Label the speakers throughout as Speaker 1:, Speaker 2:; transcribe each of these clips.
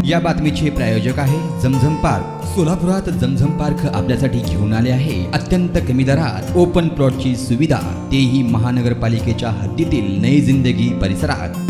Speaker 1: या बातमीचे प्रायोजक आहे जमझम पार्क। सोलापुरात जमझम पार्क आपल्यासाठी घेऊन आले आहे अत्यंत कमी दरात ओपन प्लॉटची सुविधा, तेही महानगरपालिकेच्या हद्दीतील नई जिंदगी परिसरात।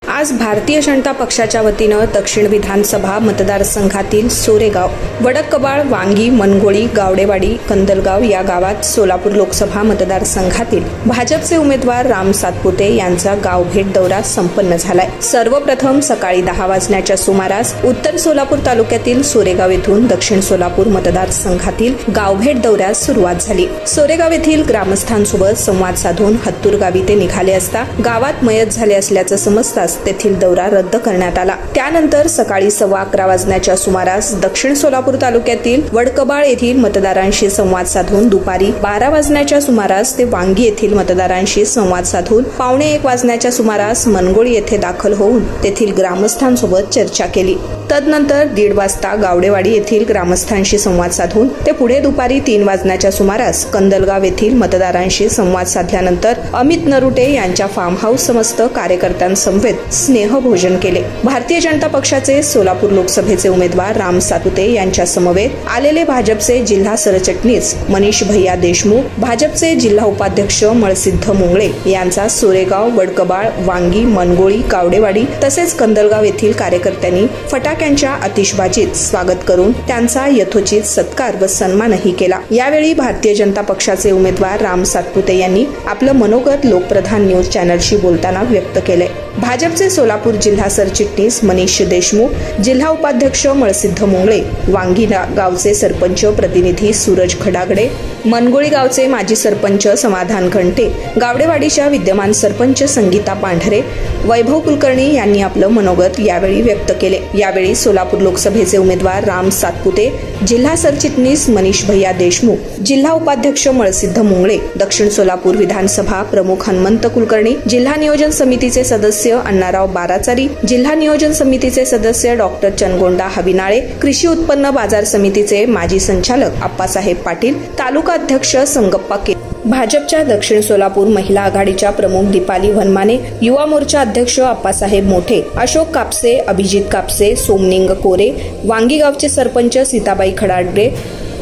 Speaker 2: आज भारतीय जनता पक्षाच्या वतीनं दक्षिण विधानसभा मतदारसंघातील सोरेगाव, वडककबाळ, वांगी, मनगोळी, गावडेवाडी, कंदलगाव या गावात सोलापूर लोकसभा मतदारसंघातील भाजपचे उमेदवार राम सातपुते यांचा गाव भेट दौरा संपन्न झालाय। सर्वप्रथम सकाळी 10 वाजण्याच्या सुमारास उत्तर सोलापूर तालुक्यातील सोरेगाव येथून दक्षिण सोलापूर मतदारसंघातील गाव भेट दौऱ्यास सुरुवात झाली। सोरेगाव येथील ग्रामस्थांसोबत संवाद साधून हत्तूर गावी ते निघाले असता गावात मयत झाले असल्याचं समजताच तेथील दौरा रद्द करण्यात आला। त्यानंतर सकाळी 11:15 वाजण्याच्या सुमारास दक्षिण सोलापूर तालुक्यातील वडकबाळ येथील मतदारांशी संवाद साधून दुपारी 12 वाजण्याच्या सुमारास ते वांगी येथील मतदारांशी संवाद साधून 12:15 वाजण्याच्या सुमारास मनगोळी येथे दाखल होऊन तेथील ग्रामस्थांसोबत चर्चा केली। तदनंतर 1:30 वाजता गावडेवाडी येथील ग्रामस्थांशी संवाद साधून ते पुढे दुपारी 3 वाजण्याच्या सुमारास कंदलगाव येथील मतदारांशी संवाद साधल्यानंतर अमित नरुटे यांच्या फार्म हाऊस समस्त कार्यकर्त्यांसमवेत स्नेहभोजन केले। भारतीय जनता पक्षाचे सोलापूर लोकसभेचे उमेदवार राम सातपुते यांच्या समवेत आलेले भाजपचे जिल्हा सरचिटणीस मनीष भैया देशमुख, भाजपचे जिल्हा उपाध्यक्ष मळसिद्ध मुंगळे यांचा सोरेगाव, वडकबाळ, वांगी, मनगोळी, गावडेवाडी तसेच कंदलगाव येथील कार्यकर्त्यांनी फटाक्यांच्या आतिषबाजीत स्वागत करून त्यांचा यथोचित सत्कार व सन्मानही केला। यावेळी भारतीय जनता पक्षाचे उमेदवार राम सातपुते यांनी आपलं मनोगत लोकप्रधान न्यूज चॅनलशी बोलताना व्यक्त केले। भाजपचे सोलापूर जिल्हा सरचिटणीस मनीष देशमुख, जिल्हा उपाध्यक्ष मळसिद्ध मुंगळे, वांगी गावचे सरपंच प्रतिनिधी सूरज खडागडे, मनगोळी गावचे माजी सरपंच समाधान घंटे, गावडेवाडीच्या विद्यमान सरपंच संगीता पांढरे, वैभव कुलकर्णी यांनी आपलं मनोगत यावेळी व्यक्त केले। यावेळी सोलापूर लोकसभेचे उमेदवार राम सातपुते, जिल्हा सरचिटणीस मनीष भैया देशमुख, जिल्हा उपाध्यक्ष मळसिद्ध मुंगळे, दक्षिण सोलापूर विधानसभा प्रमुख हनुमंत कुलकर्णी, जिल्हा नियोजन समितीचे सदस्य अण्णाराव बाराचारी, जिल्हा नियोजन समितीचे सदस्य डॉक्टर चनगोंडा हविनाळे, कृषी उत्पन्न बाजार समितीचे माजी संचालक आप्पासाहेब पाटील, तालुका अध्यक्ष संगप्पा के, भाजपच्या दक्षिण सोलापूर महिला आघाडीच्या प्रमुख दीपाली वनमाने, युवा मोर्चा अध्यक्ष आप्पासाहेब मोठे, अशोक कापसे, अभिजित कापसे, सोमनिंग कोरे, वांगी गावचे सरपंच सीताबाई खडागडे,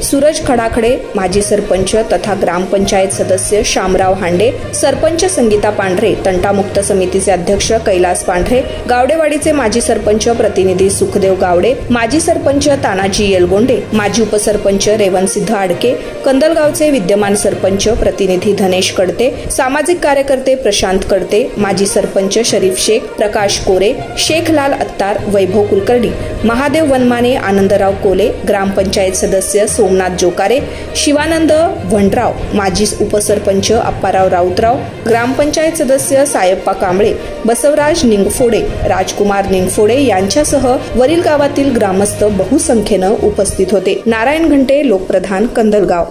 Speaker 2: सूरज खडाखडे, माजी सरपंच तथा ग्रामपंचायत सदस्य शामराव हांडे, सरपंच संगीता पांढरे, तंटामुक्त समितीचे अध्यक्ष कैलास पांढरे, गावडेवाडीचे माजी सरपंच प्रतिनिधी सुखदेव गावडे, माजी सरपंच तानाजी येलगोंडे, माजी उपसरपंच रेवणसिद्ध आडके, कंदलगावचे विद्यमान सरपंच प्रतिनिधी धनेश कडते, सामाजिक कार्यकर्ते प्रशांत कडते, माजी सरपंच शरीफ शेख, प्रकाश कोरे, शेखलाल अत्तार, वैभव कुलकर्णी, महादेव वनमाने, आनंदराव कोले, ग्रामपंचायत सदस्य सोमनाथ जोकारे, शिवानंद वंडराव, माजी उपसरपंच अप्पाराव राऊतराव, ग्रामपंचायत सदस्य सायप्पा कांबळे, बसवराज निंगफोडे, राजकुमार निंगफोडे यांच्यासह वरील गावातील ग्रामस्थ बहुसंख्येनं उपस्थित होते। नारायण घंटे, लोकप्रधान, कंदलगाव।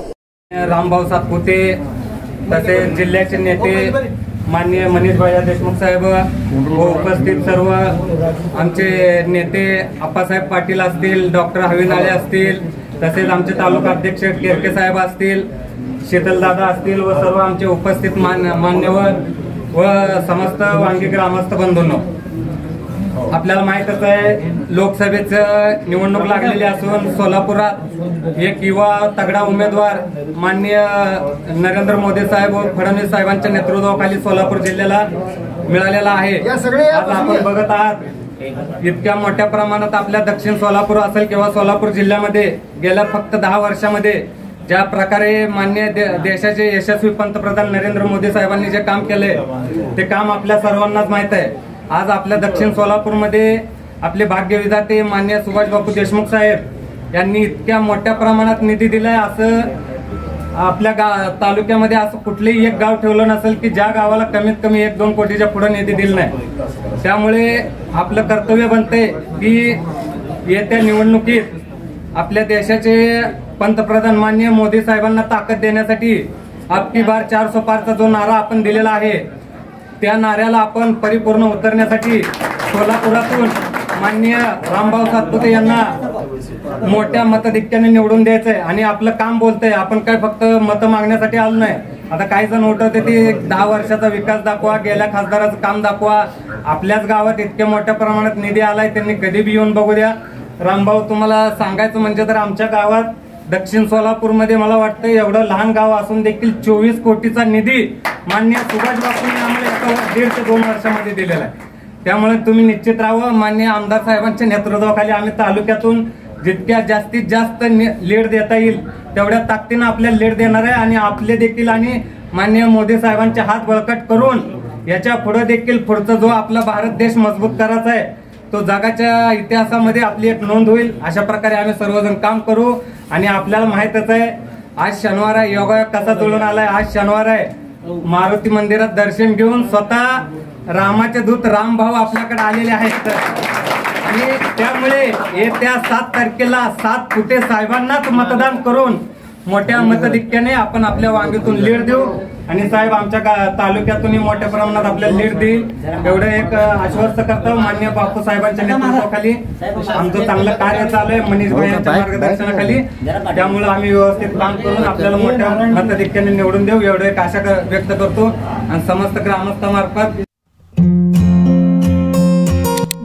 Speaker 3: रामभाऊ सातपुते तसेच जिल्ह्याचे नेते माननीय मनीष भैया देशमुख साहेब व उपस्थित सर्व आमचे नेते आप्पासाहेब पाटील असतील, डॉक्टर हविनाळे असतील, तसेच आमचे तालुका अध्यक्ष केरके साहेब असतील, शीतलदादा असतील व सर्व आमचे उपस्थित मान्यवर व समस्त वांगी ग्रामस्थ बंधूंनो, आपल्याला माहीतच आहे लोकसभेचं निवडणूक लागलेली असून सोलापुरात एक युवा तगडा उमेदवार माननीय नरेंद्र मोदी साहेब व फडणवीस साहेबांच्या नेतृत्वाखाली सोलापूर जिल्ह्याला मिळालेला आहे। आज आपण बघत आहात इतक्या मोठ्या प्रमाणात आपल्या दक्षिण सोलापूर असेल किंवा सोलापूर जिल्ह्यामध्ये गेल्या फक्त 10 वर्षामध्ये ज्या प्रकारे मान्य देशाचे यशस्वी पंतप्रधान नरेंद्र मोदी साहेबांनी जे काम केले ते काम आपल्या सर्वांनाच माहित आहे। आज आपल्या दक्षिण सोलापूरमध्ये आपले भाग्यविधाते मान्य सुभाष बापू देशमुख साहेब यांनी इतक्या मोठ्या प्रमाणात निधी दिलाय, असं आपल्या तालुक्यामध्ये असं कुठलेही एक गाव ठेवलं नसेल की ज्या गावाला कमीत कमी 1-2 कोटीच्या पुढे निधी दिला नाही। त्यामुळे आपलं कर्तव्य बनतंय की येत्या निवडणुकीत आपल्या देशाचे पंतप्रधान माननीय मोदी साहेबांना ताकद देण्यासाठी अबकी बार 400 पारचा जो नारा आपण दिलेला आहे त्या नाऱ्याला आपण परिपूर्ण उतरण्यासाठी सोलापुरातून माननीय रामभाऊ सातपुते यांना मोठ्या मताधिक्याने निवडून द्यायचंय आणि आपलं काम बोलतंय। आपण काय फक्त मत मागण्यासाठी आलो नाही। आता काही जण उठवते ती 10 वर्षाचा विकास दाखवा, गेल्या खासदाराचं काम दाखवा, आपल्याच गावात इतक्या मोठ्या प्रमाणात निधी आलाय, त्यांनी कधी बी येऊन बघू द्या. रामभाऊ, तुम्हाला सांगायचं म्हणजे तर आमच्या गावात दक्षिण सोलापूरमध्ये मला वाटतं एवढं लहान गाव असून देखील 24 कोटीचा निधी माननीय सुभाष बापूंनी आम्हाला 1.5 ते 2 वर्षामध्ये दिलेला आहे. त्यामुळे तुम्ही निश्चित राहावं. माननीय आमदार साहेबांच्या नेतृत्वाखाली आम्ही तालुक्यातून जितक्या जास्तीत जास्त लीड देता येईल तेवढ्या ताकदीनं आपल्याला लीड देणार आहे. आणि आपले देखील आणि माननीय मोदी साहेबांचे हात बळकट करून याच्या पुढे देखील पुढचा जो आपला भारत देश मजबूत करायचा आहे तो जगाच्या इतिहासामध्ये आपली एक नोंद होईल. अशा प्रकारे आम्ही सर्वजण काम करू. आणि आपल्याला माहितच आहे आज शनिवार आहे, योगायोग कसा जुळून आलाय. आज शनिवार आहे, मारुती मंदिरात दर्शन घेऊन स्वतः रामाचे दूत रामभाऊ आपल्याकडे आलेले आहेत. आणि त्यामुळे येत्या 7 तारखेला 7 फुटे साहेबांनाच मतदान करून मोठ्या मताधिक्याने आपण आपल्या वांगीतून लीड देऊ. आणि साहेब आमच्या तालुक्यातूनही मोठ्या प्रमाणात आपल्याला लीड देईल एवढं एक आश्वस्त करतो. माननीय बापू साहेबांच्या नेतृत्वाखाली आमचं चांगलं कार्य चालू आहे मनीष भाई यांच्या मार्गदर्शनाखाली. त्यामुळे आम्ही व्यवस्थित काम करून आपल्याला मोठ्या मताधिक्याने निवडून देऊ एवढं एक आशा व्यक्त करतो. आणि समस्त ग्रामस्थांमार्फत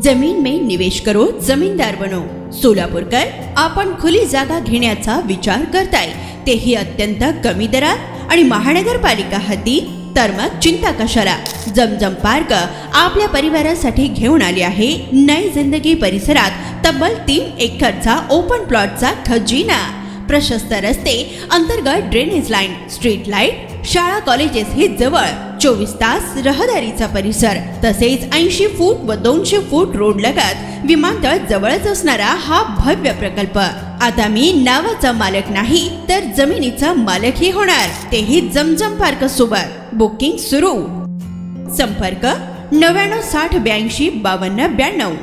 Speaker 4: जमीन में निवेश करो, जमीनदार बनो. सोलापूरकर आपण खुली जागा घेण्याचा विचार करताय, तेही अत्यंत कमी दरात आणि महानगरपालिका हद्दीत. तर मग चिंता कशाला. जमजम पार्क आपल्या परिवारासाठी घेऊन आले आहे नई जिंदगी परिसरात तब्बल 3 एकरचा ओपन प्लॉटचा खजिना. प्रशस्त रस्ते, अंतर्गत ड्रेनेज लाईन, स्ट्रीट लाईट, शाळा कॉलेजेस हे जवळ, 24 तास रहदारीचा परिसर, तसेच 80 फूट व 200 फूट रोड लगत विमानतळ जवळच असणारा हा भव्य प्रकल्प. आता मी नावाचा मालक नाही तर जमिनीचा मालकही होणार, तेही जमजम पार्क सोबत. बुकिंग सुरू. संपर्क 99 60 82 52 92.